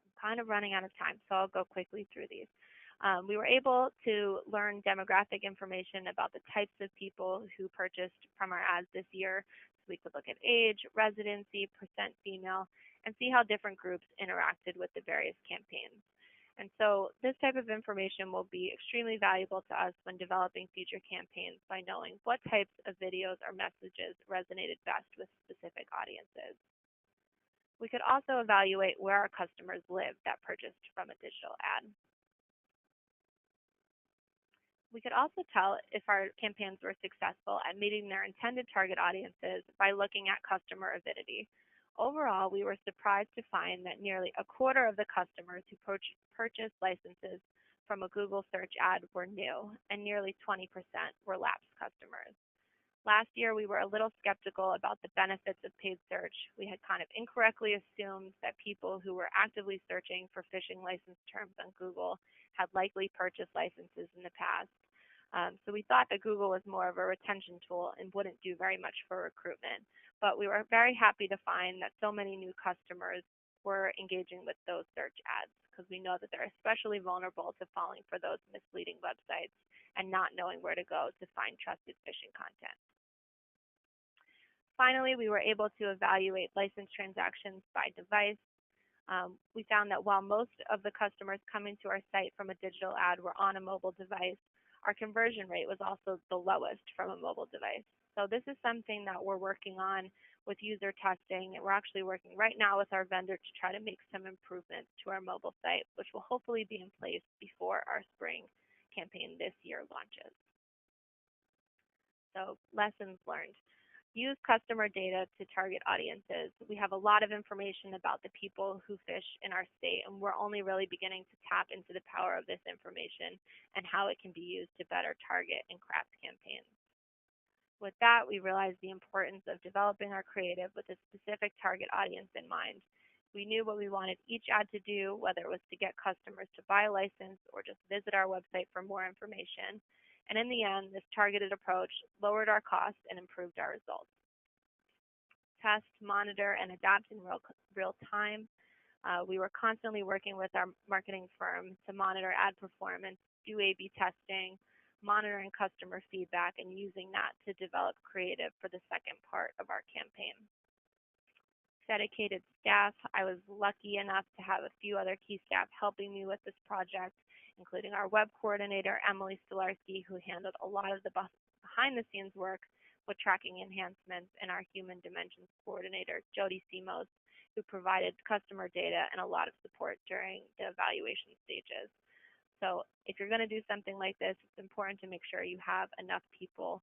I'm kind of running out of time, so I'll go quickly through these. We were able to learn demographic information about the types of people who purchased from our ads this year. So we could look at age, residency, percent female, and see how different groups interacted with the various campaigns. And so this type of information will be extremely valuable to us when developing future campaigns by knowing what types of videos or messages resonated best with specific audiences. We could also evaluate where our customers live that purchased from a digital ad. We could also tell if our campaigns were successful at meeting their intended target audiences by looking at customer avidity. Overall, we were surprised to find that nearly a quarter of the customers who purchased licenses from a Google search ad were new, and nearly 20% were lapsed customers. Last year, we were a little skeptical about the benefits of paid search. We had kind of incorrectly assumed that people who were actively searching for fishing license terms on Google had likely purchased licenses in the past. So we thought that Google was more of a retention tool and wouldn't do very much for recruitment. But we were very happy to find that so many new customers were engaging with those search ads, because we know that they're especially vulnerable to falling for those misleading websites and not knowing where to go to find trusted fishing content. Finally, we were able to evaluate license transactions by device. We found that while most of the customers coming to our site from a digital ad were on a mobile device, our conversion rate was also the lowest from a mobile device. So this is something that we're working on with user testing, and we're actually working right now with our vendor to try to make some improvements to our mobile site, which will hopefully be in place before our spring campaign this year launches. So lessons learned. Use customer data to target audiences. We have a lot of information about the people who fish in our state, and we're only really beginning to tap into the power of this information and how it can be used to better target and craft campaigns. With that, we realized the importance of developing our creative with a specific target audience in mind. We knew what we wanted each ad to do, whether it was to get customers to buy a license or just visit our website for more information. And in the end, this targeted approach lowered our costs and improved our results. Test, monitor, and adapt in real time. We were constantly working with our marketing firm to monitor ad performance, do A/B testing, monitoring customer feedback, and using that to develop creative for the second part of our campaign. Dedicated staff. I was lucky enough to have a few other key staff helping me with this project, including our web coordinator, Emily Stolarski, who handled a lot of the behind-the-scenes work with tracking enhancements, and our human dimensions coordinator, Jody Simos, who provided customer data and a lot of support during the evaluation stages. So if you're going to do something like this, it's important to make sure you have enough people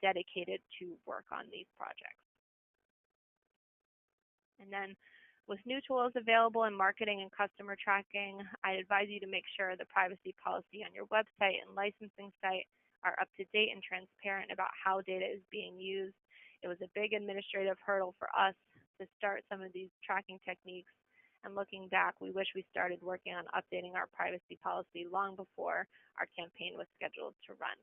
dedicated to work on these projects. And then with new tools available in marketing and customer tracking, I advise you to make sure the privacy policy on your website and licensing site are up to date and transparent about how data is being used. It was a big administrative hurdle for us to start some of these tracking techniques. And looking back, we wish we started working on updating our privacy policy long before our campaign was scheduled to run.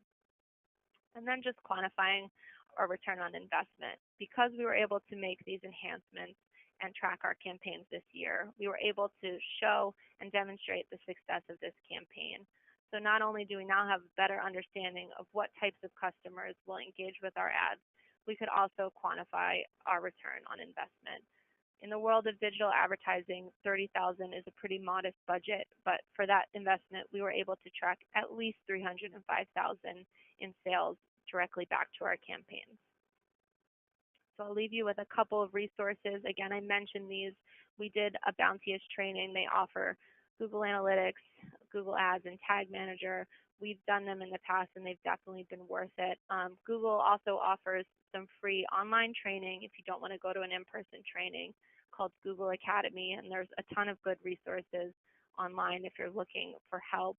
And then just quantifying our return on investment. Because we were able to make these enhancements and track our campaigns this year, we were able to show and demonstrate the success of this campaign. So not only do we now have a better understanding of what types of customers will engage with our ads, we could also quantify our return on investment. In the world of digital advertising, $30,000 is a pretty modest budget, but for that investment, we were able to track at least $305,000 in sales directly back to our campaigns. So I'll leave you with a couple of resources. Again, I mentioned these. We did a Bounteous training. They offer Google Analytics, Google Ads, and Tag Manager. We've done them in the past, and they've definitely been worth it. Google also offers some free online training if you don't want to go to an in-person training called Google Academy, and there's a ton of good resources online if you're looking for help.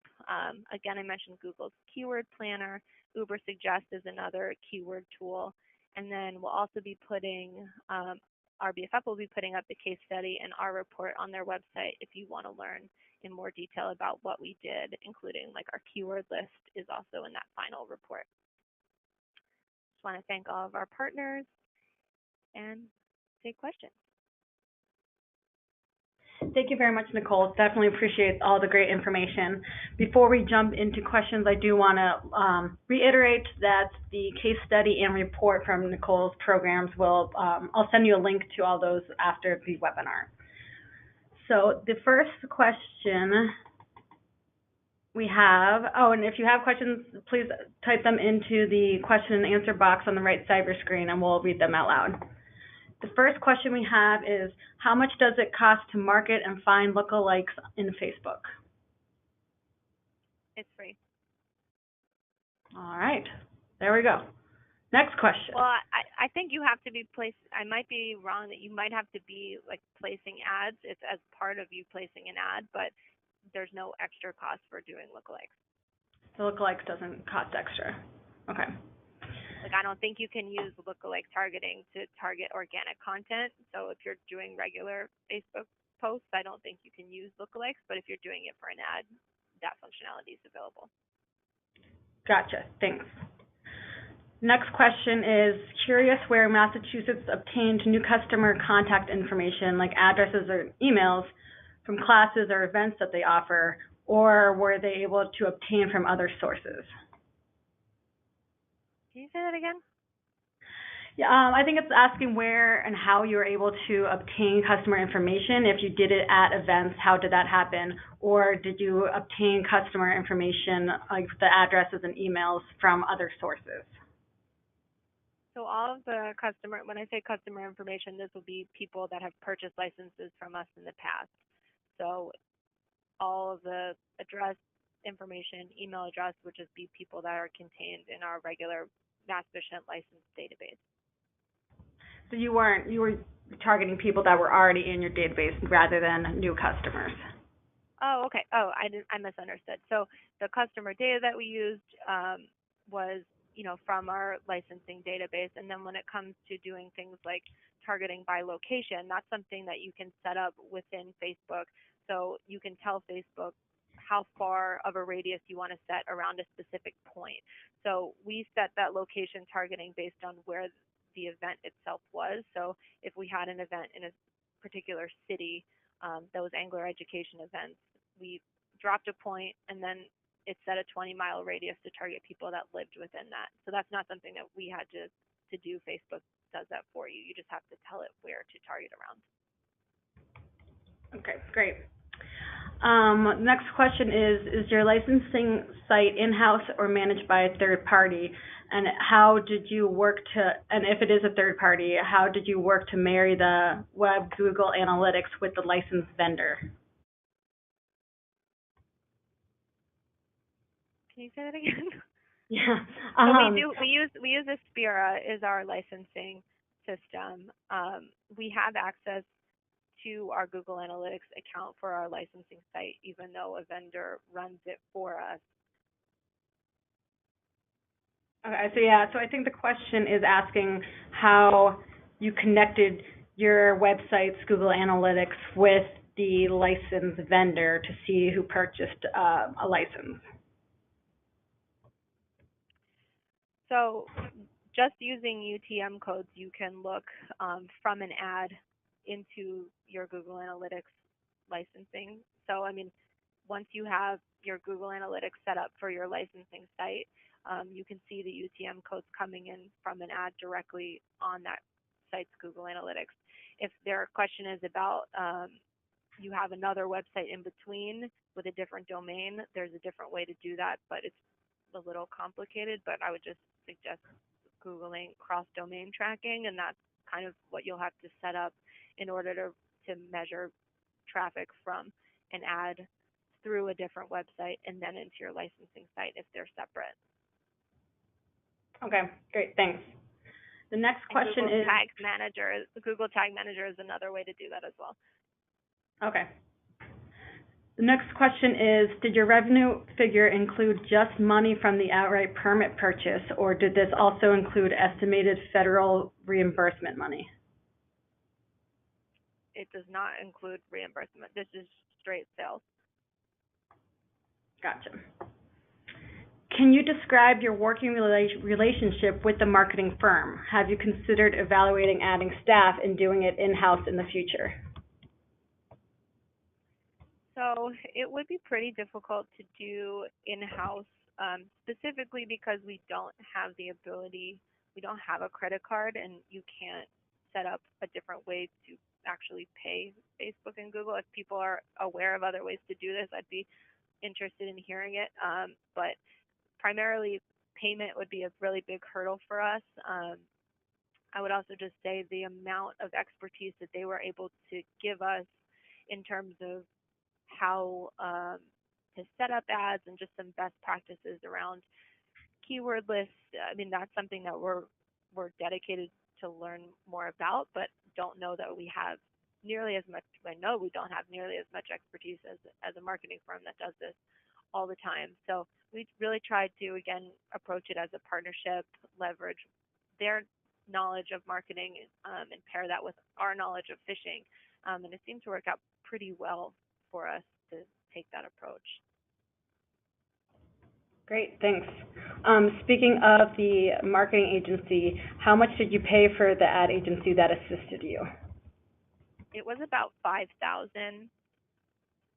Again, I mentioned Google's Keyword Planner. Uber Suggest is another keyword tool. And then we'll also be putting, our BFF will be putting up the case study and our report on their website if you want to learn in more detail about what we did, including like our keyword list is also in that final report. Just want to thank all of our partners and take questions. Thank you very much, Nicole. Definitely appreciate all the great information. Before we jump into questions, I do want to reiterate that the case study and report from Nicole's programs will, I'll send you a link to all those after the webinar. So the first question we have, and if you have questions, please type them into the question and answer box on the right side of your screen and we'll read them out loud. The first question we have is, how much does it cost to market and find lookalikes in Facebook? It's free. All right, there we go. Next question. Well, I think you have to be I might be wrong that you might have to be like placing ads. It's as part of you placing an ad, but there's no extra cost for doing lookalikes. The lookalikes doesn't cost extra. Okay. Like, I don't think you can use lookalike targeting to target organic content. So if you're doing regular Facebook posts, I don't think you can use lookalikes. But if you're doing it for an ad, that functionality is available. Gotcha. Thanks. Next question is, curious where Massachusetts obtained new customer contact information like addresses or emails from classes or events that they offer, or were they able to obtain from other sources? Can you say that again? Yeah, I think it's asking where and how you were able to obtain customer information. If you did it at events, how did that happen? Or did you obtain customer information, like the addresses and emails, from other sources? So all of the when I say customer information, this will be people that have purchased licenses from us in the past. So all of the address information, email address would just be people that are contained in our regular Mass Efficient license database. So you were targeting people that were already in your database rather than new customers. Oh, okay. Oh, I misunderstood. So the customer data that we used was, from our licensing database. And then when it comes to doing things like targeting by location, that's something that you can set up within Facebook. So you can tell Facebook how far of a radius you want to set around a specific point. So we set that location targeting based on where the event itself was. So if we had an event in a particular city, those angler education events, we dropped a point and then it set a 20-mile radius to target people that lived within that. So that's not something that we had to do. Facebook does that for you. You just have to tell it where to target around. Okay, great. Next question is your licensing site in-house or managed by a third party? And how did you work and if it is a third party, how did you work to marry the web Google Analytics with the licensed vendor? Can you say that again? Yeah. So we use Aspira is our licensing system. We have access to our Google Analytics account for our licensing site, even though a vendor runs it for us. Okay, so I think the question is asking how you connected your website's Google Analytics with the licensed vendor to see who purchased a license. So just using UTM codes, you can look from an ad into your Google Analytics licensing. So, I mean, once you have your Google Analytics set up for your licensing site, you can see the UTM codes coming in from an ad directly on that site's Google Analytics. If their question is about you have another website in between with a different domain, there's a different way to do that, but it's a little complicated. But I would just suggest Googling cross-domain tracking, and that's kind of what you'll have to set up in order to measure traffic from an ad through a different website and then into your licensing site if they're separate. Okay, great, thanks. The next question is Google Tag Manager is another way to do that as well. Okay. The next question is, did your revenue figure include just money from the outright permit purchase, or did this also include estimated federal reimbursement money? It does not include reimbursement. This is straight sales. Gotcha. Can you describe your working relationship with the marketing firm? Have you considered evaluating adding staff and doing it in-house in the future? So it would be pretty difficult to do in-house, specifically because we don't have the ability, we don't have a credit card, and you can't set up a different way to actually pay Facebook and Google. If people are aware of other ways to do this, I'd be interested in hearing it. But primarily, payment would be a really big hurdle for us. I would also just say the amount of expertise that they were able to give us in terms of how to set up ads and just some best practices around keyword lists. I mean, that's something that we're dedicated to learn more about, but don't know that we have nearly as much. I know we don't have nearly as much expertise as a marketing firm that does this all the time. So we really tried to, again, approach it as a partnership, leverage their knowledge of marketing and pair that with our knowledge of fishing. And it seemed to work out pretty well for us to take that approach. Great, thanks. Speaking of the marketing agency, how much did you pay for the ad agency that assisted you? It was about $5,000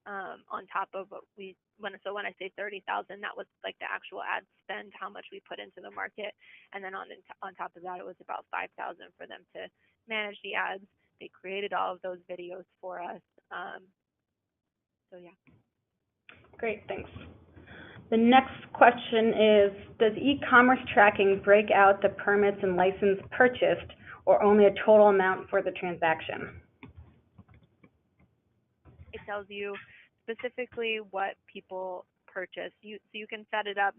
on top of what when I say $30,000, that was like the actual ad spend, how much we put into the market, and then on top of that, it was about $5,000 for them to manage the ads. They created all of those videos for us. So yeah. Great, thanks. The next question is, does e-commerce tracking break out the permits and license purchased, or only a total amount for the transaction? It tells you specifically what people purchase. So you can set it up.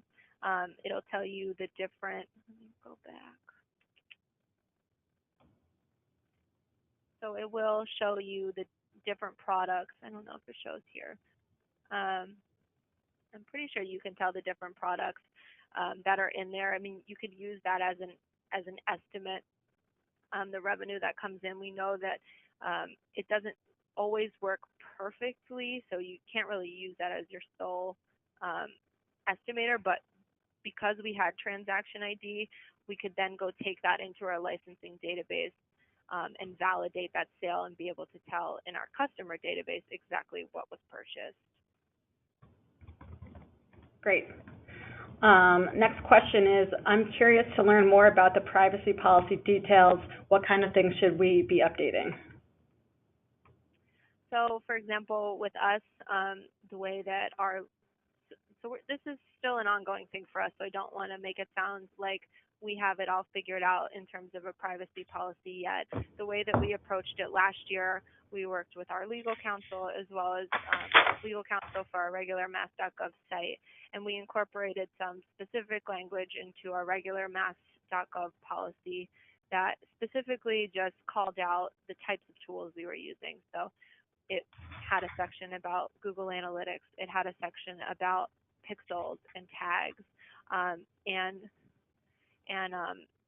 It'll tell you the different. Let me go back. So it will show you the different products. I don't know if it shows here. I'm pretty sure you can tell the different products that are in there. I mean, you could use that as an estimate. The revenue that comes in. We know that it doesn't always work perfectly, so you can't really use that as your sole estimator. But because we had transaction ID, we could then go take that into our licensing database and validate that sale and be able to tell in our customer database exactly what was purchased. Great. Next question is, I'm curious to learn more about the privacy policy details. What kind of things should we be updating? So, for example, with us, the way that this is still an ongoing thing for us, so I don't want to make it sound like we have it all figured out in terms of a privacy policy yet. The way that we approached it last year, we worked with our legal counsel as well as legal counsel for our regular mass.gov site, and we incorporated some specific language into our regular mass.gov policy that specifically just called out the types of tools we were using. So it had a section about Google Analytics. It had a section about pixels and tags,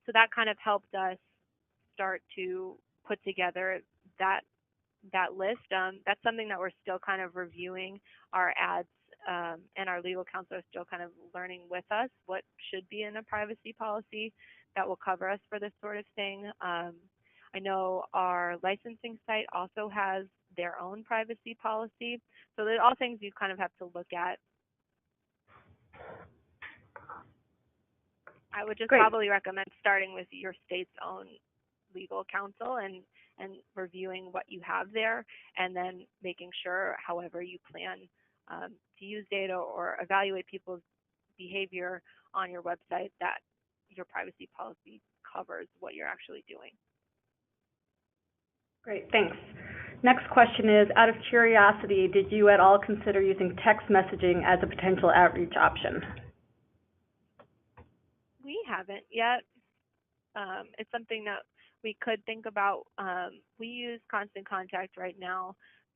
so that kind of helped us start to put together that list. That's something that we're still kind of reviewing. Our ads and our legal counsel are still kind of learning with us what should be in a privacy policy that will cover us for this sort of thing. I know our licensing site also has their own privacy policy. So they're all things you kind of have to look at. I would just probably recommend starting with your state's own legal counsel and reviewing what you have there, and then making sure, however you plan to use data or evaluate people's behavior on your website, that your privacy policy covers what you're actually doing. Great, thanks. Next question is, out of curiosity, did you at all consider using text messaging as a potential outreach option? We haven't yet. It's something that we could think about. We use Constant Contact right now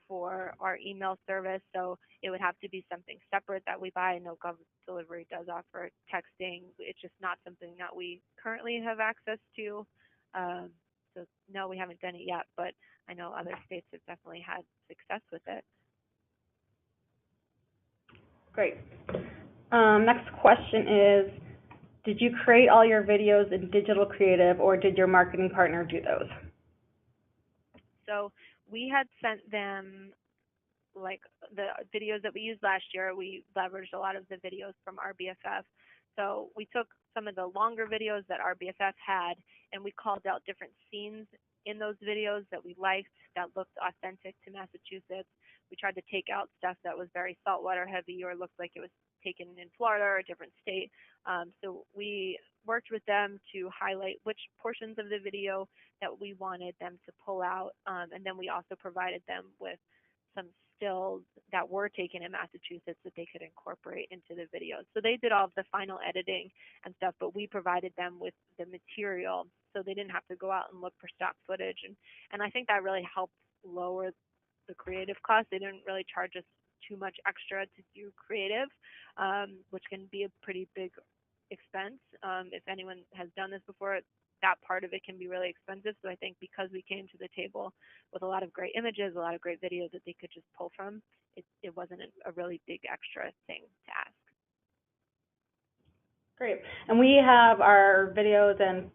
for our email service, so it would have to be something separate that we buy. I know Gov Delivery does offer texting. It's just not something that we currently have access to. So no, we haven't done it yet, but I know other states have definitely had success with it. Great. Next question is, did you create all your videos in digital creative, or did your marketing partner do those? So we had sent them like the videos that we used last year. We leveraged a lot of the videos from RBFF. So we took some of the longer videos that RBFF had, and we called out different scenes in those videos that we liked, that looked authentic to Massachusetts. We tried to take out stuff that was very saltwater heavy or looked like it was taken in Florida or a different state. So we worked with them to highlight which portions of the video that we wanted them to pull out, and then we also provided them with some stills that were taken in Massachusetts that they could incorporate into the videos. So they did all of the final editing and stuff, but we provided them with the material so they didn't have to go out and look for stock footage. And I think that really helped lower the creative cost. They didn't really charge us too much extra to do creative, which can be a pretty big expense. If anyone has done this before, that part of it can be really expensive. So I think because we came to the table with a lot of great images, a lot of great videos that they could just pull from, it wasn't a really big extra thing to ask. Great. And we have our videos and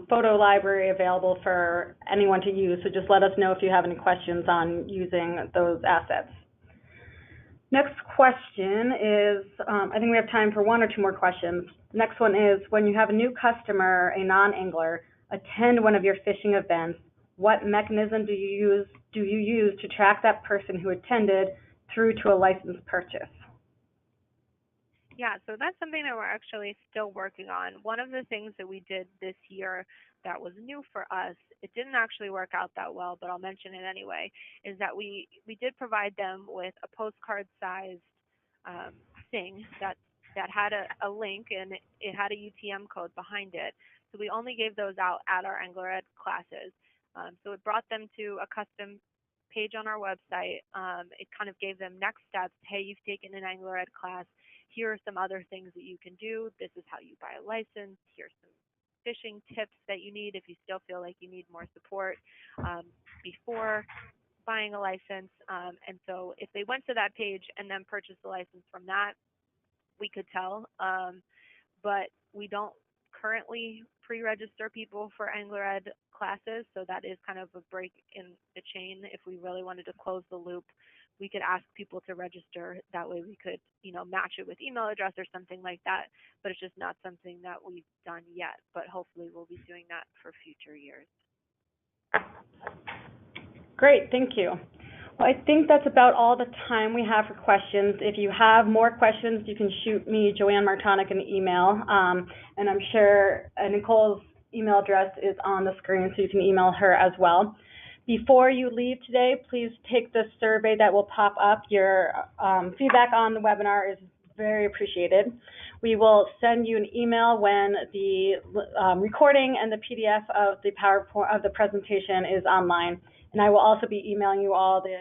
photo library available for anyone to use, so just let us know if you have any questions on using those assets. Next question is, I think we have time for one or two more questions. Next one is, when you have a new customer, a non-angler, attend one of your fishing events, what mechanism do you use to track that person who attended through to a license purchase? Yeah, so that's something that we're actually still working on. One of the things that we did this year that was new for us, it didn't actually work out that well, but I'll mention it anyway, is that we did provide them with a postcard-sized thing that had a link, and it had a UTM code behind it. So we only gave those out at our Angler Ed classes. So it brought them to a custom page on our website. It kind of gave them next steps. Hey, you've taken an Angler Ed class. Here are some other things that you can do. This is how you buy a license. Here's some fishing tips that you need if you still feel like you need more support before buying a license. And so if they went to that page and then purchased the license from that, we could tell. But we don't currently pre-register people for Angler Ed classes, so that is kind of a break in the chain. If we really wanted to close the loop, we could ask people to register. That way we could, match it with email address or something like that, but it's just not something that we've done yet, but hopefully we'll be doing that for future years. Great, thank you. Well, I think that's about all the time we have for questions. If you have more questions, you can shoot me, Joanne Martonic, an email, and I'm sure Nicole's email address is on the screen, so you can email her as well. Before you leave today, please take the survey that will pop up. Your feedback on the webinar is very appreciated. We will send you an email when the recording and the PDF of the PowerPoint of the presentation is online. And I will also be emailing you all the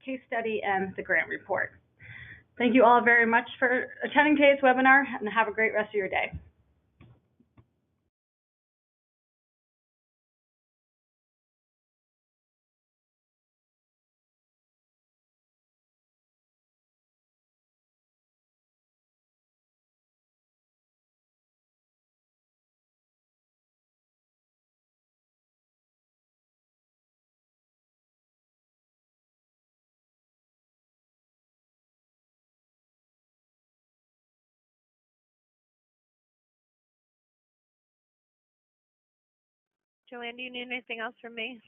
case study and the grant report. Thank you all very much for attending today's webinar, and have a great rest of your day. Joanne, do you need anything else from me?